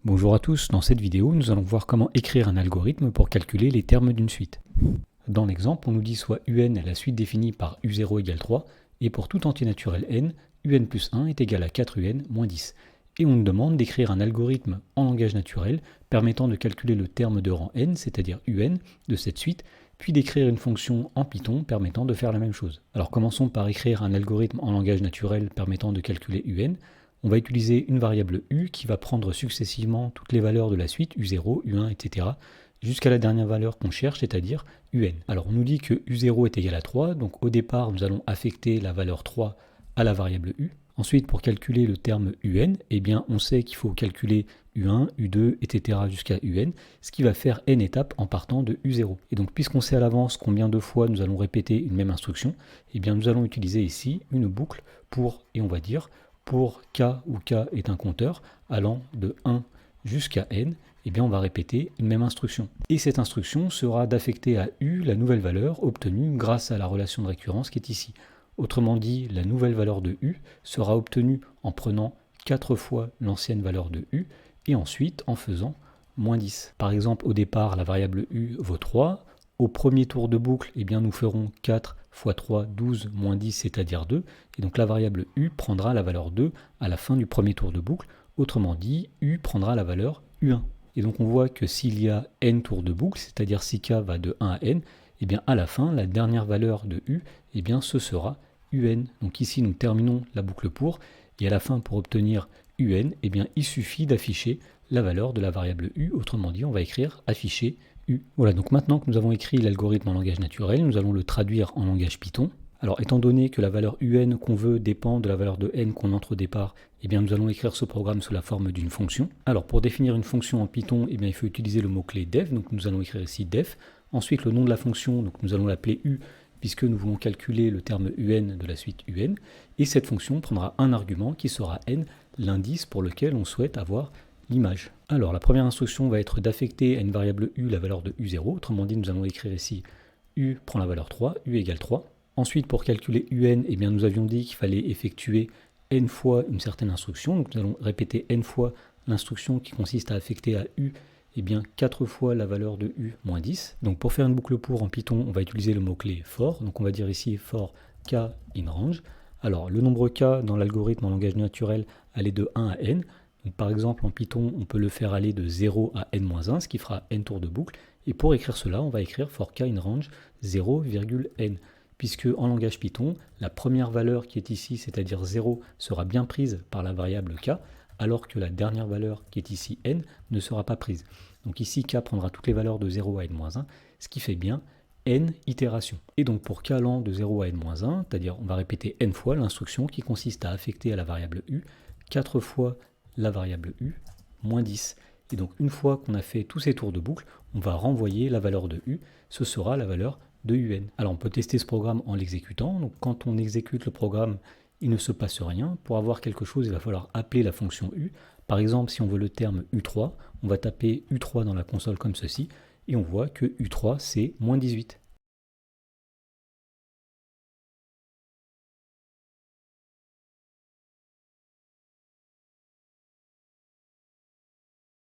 Bonjour à tous, dans cette vidéo, nous allons voir comment écrire un algorithme pour calculer les termes d'une suite. Dans l'exemple, on nous dit soit un est la suite définie par u0 égale 3, et pour tout entier naturel n, un plus 1 est égal à 4un moins 10. Et on nous demande d'écrire un algorithme en langage naturel permettant de calculer le terme de rang n, c'est-à-dire un, de cette suite, puis d'écrire une fonction en Python permettant de faire la même chose. Alors commençons par écrire un algorithme en langage naturel permettant de calculer un. On va utiliser une variable u qui va prendre successivement toutes les valeurs de la suite, u0, u1, etc., jusqu'à la dernière valeur qu'on cherche, c'est-à-dire un. Alors on nous dit que u0 est égal à 3, donc au départ nous allons affecter la valeur 3 à la variable u. Ensuite, pour calculer le terme un, eh bien, on sait qu'il faut calculer u1, u2, etc. jusqu'à un, ce qui va faire n étapes en partant de u0. Et donc, puisqu'on sait à l'avance combien de fois nous allons répéter une même instruction, eh bien, nous allons utiliser ici une boucle pour, et on va dire, pour k, où k est un compteur, allant de 1 jusqu'à n, eh bien, on va répéter une même instruction. Et cette instruction sera d'affecter à u la nouvelle valeur obtenue grâce à la relation de récurrence qui est ici. Autrement dit, la nouvelle valeur de u sera obtenue en prenant 4 fois l'ancienne valeur de u et ensuite en faisant moins 10. Par exemple, au départ, la variable u vaut 3. Au premier tour de boucle, eh bien, nous ferons 4 fois 3, 12, moins 10, c'est-à-dire 2. Et donc la variable u prendra la valeur 2 à la fin du premier tour de boucle. Autrement dit, u prendra la valeur u1. Et donc on voit que s'il y a n tours de boucle, c'est-à-dire si k va de 1 à n, et bien à la fin, la dernière valeur de u, et bien ce sera un. Donc ici, nous terminons la boucle pour, et à la fin, pour obtenir un, et bien il suffit d'afficher la valeur de la variable u. Autrement dit, on va écrire afficher u. Voilà, donc maintenant que nous avons écrit l'algorithme en langage naturel, nous allons le traduire en langage Python. Alors, étant donné que la valeur un qu'on veut dépend de la valeur de n qu'on entre au départ, eh bien, nous allons écrire ce programme sous la forme d'une fonction. Alors, pour définir une fonction en Python, eh bien, il faut utiliser le mot-clé def, donc nous allons écrire ici def. Ensuite, le nom de la fonction, donc nous allons l'appeler u, puisque nous voulons calculer le terme un de la suite un. Et cette fonction prendra un argument qui sera n, l'indice pour lequel on souhaite avoir l'image. Alors, la première instruction va être d'affecter à une variable u la valeur de u0. Autrement dit, nous allons écrire ici u prend la valeur 3, u égale 3. Ensuite, pour calculer un, eh bien, nous avions dit qu'il fallait effectuer n fois une certaine instruction. Donc nous allons répéter n fois l'instruction qui consiste à affecter à u eh bien, 4 fois la valeur de u moins 10. Donc pour faire une boucle pour en Python, on va utiliser le mot-clé for. Donc on va dire ici for k in range. Alors le nombre k dans l'algorithme en langage naturel allait de 1 à n. Donc, par exemple en Python, on peut le faire aller de 0 à n-1, ce qui fera n tours de boucle. Et pour écrire cela, on va écrire for k in range 0,n. Puisque en langage Python, la première valeur qui est ici, c'est-à-dire 0, sera bien prise par la variable k, alors que la dernière valeur qui est ici n ne sera pas prise. Donc ici k prendra toutes les valeurs de 0 à n-1, ce qui fait bien n itérations. Et donc pour k allant de 0 à n-1, c'est-à-dire on va répéter n fois l'instruction qui consiste à affecter à la variable u 4 fois la variable u moins 10. Et donc une fois qu'on a fait tous ces tours de boucle, on va renvoyer la valeur de u, ce sera la valeur de un. Alors on peut tester ce programme en l'exécutant. Donc quand on exécute le programme, il ne se passe rien. Pour avoir quelque chose, il va falloir appeler la fonction u. Par exemple, si on veut le terme u3, on va taper u3 dans la console comme ceci, et on voit que u3 c'est moins 18.